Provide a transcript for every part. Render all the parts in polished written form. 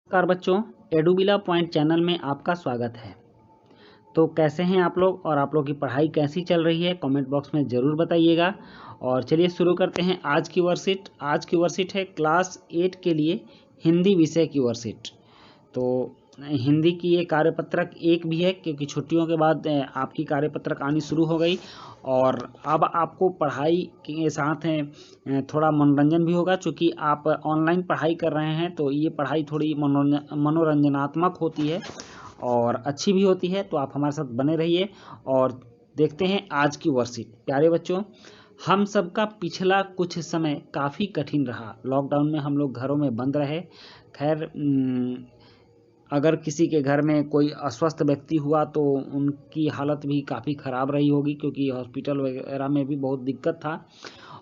नमस्कार बच्चों, एडुबिला point channel में आपका स्वागत है। तो कैसे हैं आप लोग और आप लोग की पढ़ाई कैसी चल रही है, कमेंट बॉक्स में ज़रूर बताइएगा। और चलिए शुरू करते हैं आज की वर्कशीट। आज की वर्कशीट है क्लास 8 के लिए हिंदी विषय की वर्कशीट। तो हिंदी की ये कार्यपत्रक 1 भी है, क्योंकि छुट्टियों के बाद आपकी कार्यपत्रक आनी शुरू हो गई और अब आपको पढ़ाई के साथ थोड़ा मनोरंजन भी होगा। चूँकि आप ऑनलाइन पढ़ाई कर रहे हैं तो ये पढ़ाई थोड़ी मनोरंजनात्मक होती है और अच्छी भी होती है। तो आप हमारे साथ बने रहिए और देखते हैं आज की वर्कशीट। प्यारे बच्चों, हम सबका पिछला कुछ समय काफ़ी कठिन रहा। लॉकडाउन में हम लोग घरों में बंद रहे। खैर, अगर किसी के घर में कोई अस्वस्थ व्यक्ति हुआ तो उनकी हालत भी काफ़ी ख़राब रही होगी, क्योंकि हॉस्पिटल वगैरह में भी बहुत दिक्कत था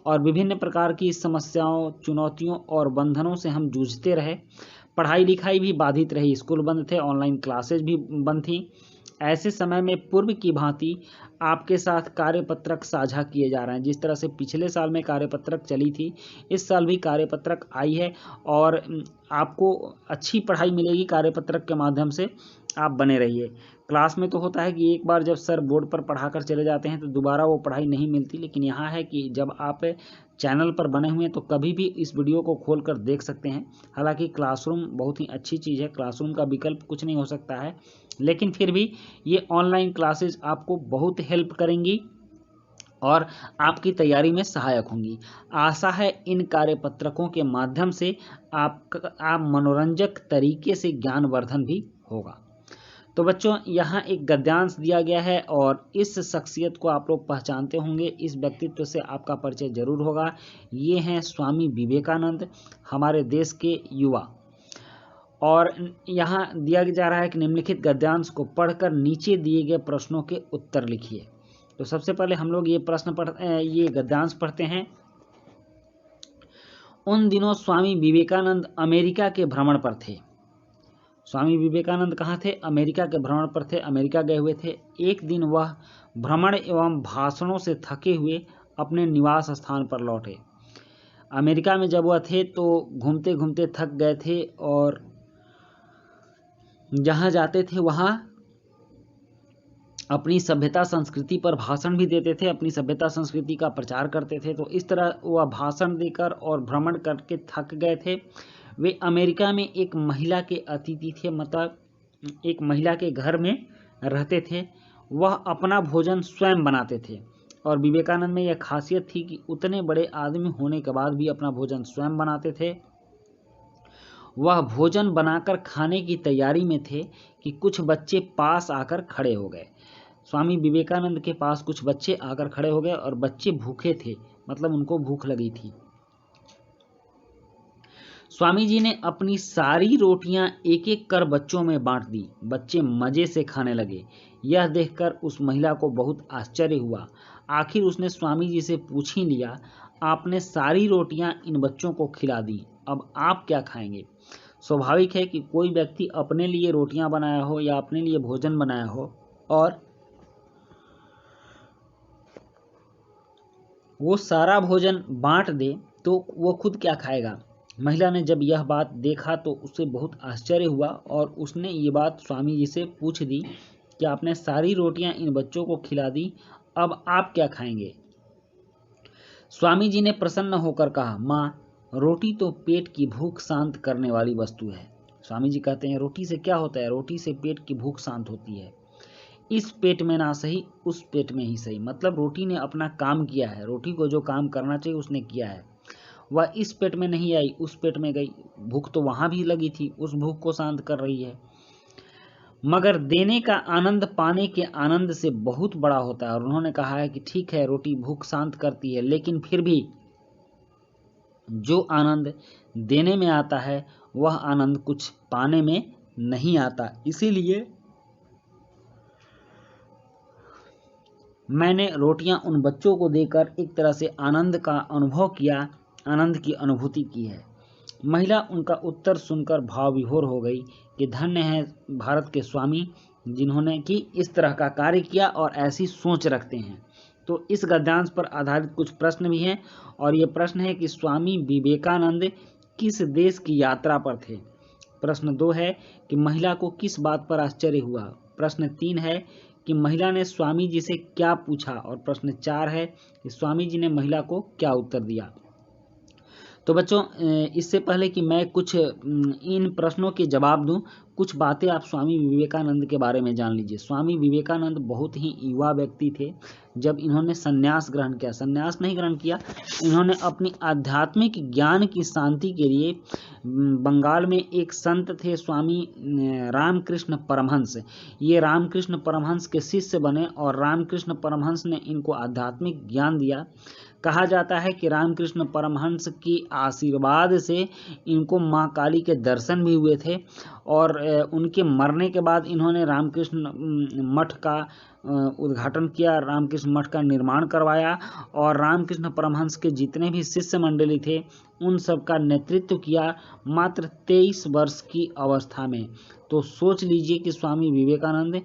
और विभिन्न प्रकार की समस्याओं, चुनौतियों और बंधनों से हम जूझते रहे। पढ़ाई लिखाई भी बाधित रही, स्कूल बंद थे, ऑनलाइन क्लासेज भी बंद थी। ऐसे समय में पूर्व की भांति आपके साथ कार्यपत्रक साझा किए जा रहे हैं। जिस तरह से पिछले साल में कार्यपत्रक चली थी, इस साल भी कार्यपत्रक आई है और आपको अच्छी पढ़ाई मिलेगी कार्यपत्रक के माध्यम से। आप बने रहिए। क्लास में तो होता है कि एक बार जब सर बोर्ड पर पढ़ाकर चले जाते हैं तो दोबारा वो पढ़ाई नहीं मिलती, लेकिन यहाँ है कि जब आप चैनल पर बने हुए हैं तो कभी भी इस वीडियो को खोल कर देख सकते हैं। हालांकि क्लासरूम बहुत ही अच्छी चीज़ है, क्लासरूम का विकल्प कुछ नहीं हो सकता है, लेकिन फिर भी ये ऑनलाइन क्लासेज आपको बहुत हेल्प करेंगी और आपकी तैयारी में सहायक होंगी। आशा है इन कार्यपत्रकों के माध्यम से आप मनोरंजक तरीके से ज्ञानवर्धन भी होगा। तो बच्चों, यहाँ एक गद्यांश दिया गया है और इस शख्सियत को आप लोग पहचानते होंगे, इस व्यक्तित्व से आपका परिचय जरूर होगा। ये हैं स्वामी विवेकानंद, हमारे देश के युवा। और यहाँ दिया जा रहा है कि निम्नलिखित गद्यांश को पढ़कर नीचे दिए गए प्रश्नों के उत्तर लिखिए। तो सबसे पहले हम लोग ये गद्यांश पढ़ते हैं। उन दिनों स्वामी विवेकानंद अमेरिका के भ्रमण पर थे। स्वामी विवेकानंद कहाँ थे? अमेरिका के भ्रमण पर थे, अमेरिका गए हुए थे। एक दिन वह भ्रमण एवं भाषणों से थके हुए अपने निवास स्थान पर लौटे। अमेरिका में जब वह थे तो घूमते घूमते थक गए थे और जहाँ जाते थे वहाँ अपनी सभ्यता संस्कृति पर भाषण भी देते थे, अपनी सभ्यता संस्कृति का प्रचार करते थे। तो इस तरह वह भाषण देकर और भ्रमण करके थक गए थे। वे अमेरिका में एक महिला के अतिथि थे, मतलब एक महिला के घर में रहते थे। वह अपना भोजन स्वयं बनाते थे और विवेकानंद में यह खासियत थी कि उतने बड़े आदमी होने के बाद भी अपना भोजन स्वयं बनाते थे। वह भोजन बनाकर खाने की तैयारी में थे कि कुछ बच्चे पास आकर खड़े हो गए। स्वामी विवेकानंद के पास कुछ बच्चे आकर खड़े हो गए और बच्चे भूखे थे, मतलब उनको भूख लगी थी। स्वामी जी ने अपनी सारी रोटियां एक एक कर बच्चों में बांट दी। बच्चे मजे से खाने लगे। यह देखकर उस महिला को बहुत आश्चर्य हुआ। आखिर उसने स्वामी जी से पूछ ही लिया, आपने सारी रोटियां इन बच्चों को खिला दी, अब आप क्या खाएंगे? स्वाभाविक है कि कोई व्यक्ति अपने लिए रोटियां बनाया हो या अपने लिए भोजन बनाया हो और वो सारा भोजन बांट दे तो वो खुद क्या खाएगा? महिला ने जब यह बात देखा तो उसे बहुत आश्चर्य हुआ और उसने ये बात स्वामी जी से पूछ दी कि आपने सारी रोटियां इन बच्चों को खिला दी, अब आप क्या खाएंगे? स्वामी जी ने प्रसन्न होकर कहा, माँ, रोटी तो पेट की भूख शांत करने वाली वस्तु है। स्वामी जी कहते हैं, रोटी से क्या होता है? रोटी से पेट की भूख शांत होती है। इस पेट में ना सही उस पेट में ही सही, मतलब रोटी ने अपना काम किया है, रोटी को जो काम करना चाहिए उसने किया है। वह इस पेट में नहीं आई, उस पेट में गई। भूख तो वहां भी लगी थी, उस भूख को शांत कर रही है। मगर देने का आनंद पाने के आनंद से बहुत बड़ा होता है। और उन्होंने कहा है कि ठीक है, रोटी भूख शांत करती है, लेकिन फिर भी जो आनंद देने में आता है वह आनंद कुछ पाने में नहीं आता। इसीलिए मैंने रोटियां उन बच्चों को देकर एक तरह से आनंद का अनुभव किया, आनंद की अनुभूति की है। महिला उनका उत्तर सुनकर भाव विभोर हो गई कि धन्य है भारत के स्वामी जिन्होंने कि इस तरह का कार्य किया और ऐसी सोच रखते हैं। तो इस गद्यांश पर आधारित कुछ प्रश्न भी हैं और ये प्रश्न है कि स्वामी विवेकानंद किस देश की यात्रा पर थे? प्रश्न 2 है कि महिला को किस बात पर आश्चर्य हुआ। प्रश्न 3 है कि महिला ने स्वामी जी से क्या पूछा। और प्रश्न 4 है कि स्वामी जी ने महिला को क्या उत्तर दिया। तो बच्चों, इससे पहले कि मैं कुछ इन प्रश्नों के जवाब दूं, कुछ बातें आप स्वामी विवेकानंद के बारे में जान लीजिए। स्वामी विवेकानंद बहुत ही युवा व्यक्ति थे जब इन्होंने संन्यास ग्रहण किया। संन्यास नहीं ग्रहण किया, इन्होंने अपनी आध्यात्मिक ज्ञान की शांति के लिए बंगाल में एक संत थे स्वामी रामकृष्ण परमहंस। ये रामकृष्ण परमहंस के शिष्य बने और रामकृष्ण परमहंस ने इनको आध्यात्मिक ज्ञान दिया। कहा जाता है कि रामकृष्ण परमहंस की आशीर्वाद से इनको माँ काली के दर्शन भी हुए थे और उनके मरने के बाद इन्होंने रामकृष्ण मठ का उद्घाटन किया, रामकृष्ण मठ का निर्माण करवाया और रामकृष्ण परमहंस के जितने भी शिष्य मंडली थे उन सब का नेतृत्व किया मात्र 23 वर्ष की अवस्था में। तो सोच लीजिए कि स्वामी विवेकानंद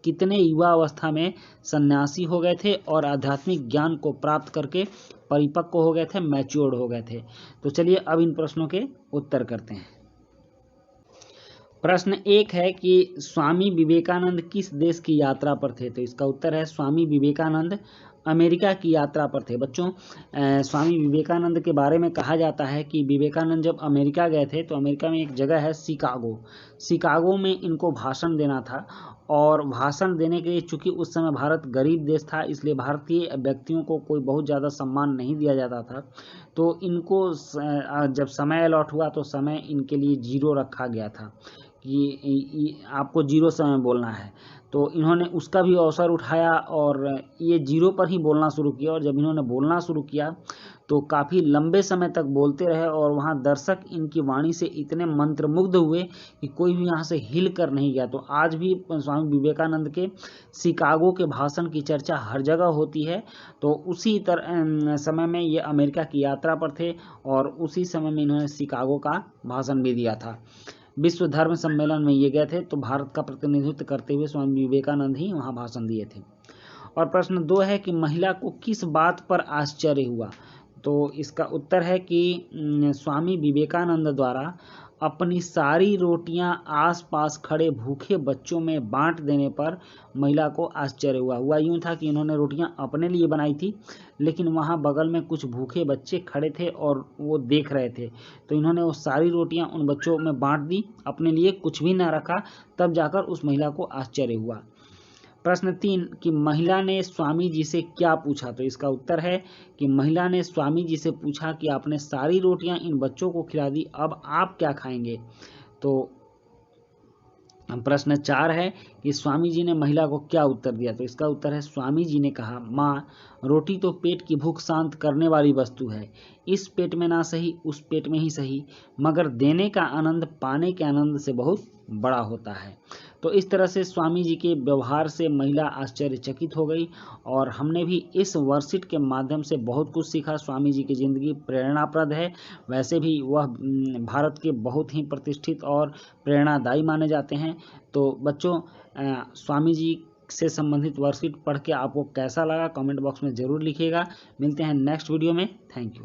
कितने युवा अवस्था में सन्यासी हो गए थे और आध्यात्मिक ज्ञान को प्राप्त करके परिपक्व हो गए थे, मैच्योर्ड हो गए थे। तो चलिए अब इन प्रश्नों के उत्तर करते हैं। प्रश्न 1 है कि स्वामी विवेकानंद किस देश की यात्रा पर थे। तो इसका उत्तर है स्वामी विवेकानंद अमेरिका की यात्रा पर थे। बच्चों, स्वामी विवेकानंद के बारे में कहा जाता है कि विवेकानंद जब अमेरिका गए थे तो अमेरिका में एक जगह है शिकागो। शिकागो में इनको भाषण देना था और भाषण देने के लिए चूंकि उस समय भारत गरीब देश था इसलिए भारतीय व्यक्तियों को कोई बहुत ज़्यादा सम्मान नहीं दिया जाता था। तो इनको जब समय अलॉट हुआ तो समय इनके लिए 0 रखा गया था कि आपको 0 समय बोलना है। तो इन्होंने उसका भी अवसर उठाया और ये 0 पर ही बोलना शुरू किया और जब इन्होंने बोलना शुरू किया तो काफ़ी लंबे समय तक बोलते रहे और वहाँ दर्शक इनकी वाणी से इतने मंत्रमुग्ध हुए कि कोई भी यहाँ से हिल कर नहीं गया। तो आज भी स्वामी विवेकानंद के शिकागो के भाषण की चर्चा हर जगह होती है। तो उसी समय में ये अमेरिका की यात्रा पर थे और उसी समय में इन्होंने शिकागो का भाषण भी दिया था। विश्व धर्म सम्मेलन में ये गए थे तो भारत का प्रतिनिधित्व करते हुए स्वामी विवेकानंद ही वहाँ भाषण दिए थे। और प्रश्न 2 है कि महिला को किस बात पर आश्चर्य हुआ। तो इसका उत्तर है कि स्वामी विवेकानंद द्वारा अपनी सारी रोटियां आसपास खड़े भूखे बच्चों में बांट देने पर महिला को आश्चर्य हुआ। यूं था कि इन्होंने रोटियां अपने लिए बनाई थी लेकिन वहां बगल में कुछ भूखे बच्चे खड़े थे और वो देख रहे थे। तो इन्होंने वो सारी रोटियां उन बच्चों में बांट दी, अपने लिए कुछ भी ना रखा। तब जाकर उस महिला को आश्चर्य हुआ। प्रश्न 3 कि महिला ने स्वामी जी से क्या पूछा। तो इसका उत्तर है कि महिला ने स्वामी जी से पूछा कि आपने सारी रोटियां इन बच्चों को खिला दी, अब आप क्या खाएंगे। तो प्रश्न 4 है कि स्वामी जी ने महिला को क्या उत्तर दिया। तो इसका उत्तर है स्वामी जी ने कहा, माँ, रोटी तो पेट की भूख शांत करने वाली वस्तु है। इस पेट में ना सही उस पेट में ही सही, मगर देने का आनंद पाने के आनंद से बहुत बड़ा होता है। तो इस तरह से स्वामी जी के व्यवहार से महिला आश्चर्यचकित हो गई और हमने भी इस वर्कशीट के माध्यम से बहुत कुछ सीखा। स्वामी जी की जिंदगी प्रेरणाप्रद है। वैसे भी वह भारत के बहुत ही प्रतिष्ठित और प्रेरणादायी माने जाते हैं। तो बच्चों, स्वामी जी से संबंधित वर्कशीट पढ़ के आपको कैसा लगा कमेंट बॉक्स में ज़रूर लिखिएगा। मिलते हैं नेक्स्ट वीडियो में। Thank you.